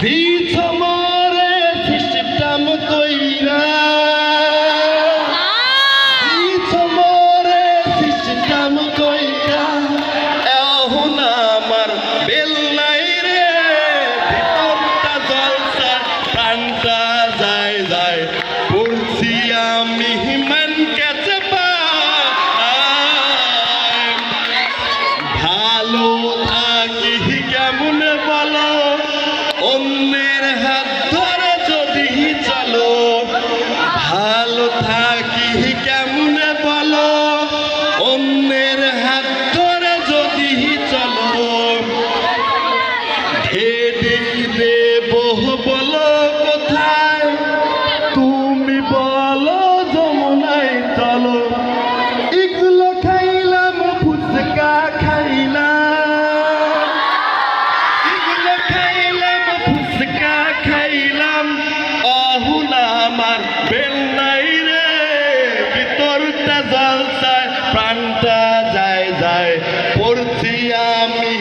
দিছ মরে সিস্টেম কইরা দিছ মরে সিস্টেম কইরা এখন আমার বেল নাই রে ভিতরটা জলসা প্রাণটা যায় যায় পড়ছি আমি হিমান কাছে ভালো থাকি কেমন বলো অন্যের হাত ধরে যদি চলো ভালো থাকি কেমন বলো অন্যের হাত ধরে যদি চলো হেডিং দেব বলো কোথায় তুমি বলো যমুনায় চলো এগুলো খাইলাম ফুচকা খাইলাম এগুলো খাইলাম ফুচকা খাইলাম অহুলা আমার বেল নাই রে ভিতরটা জলসায় প্রাণটা যায় যায় পড়ছি আমি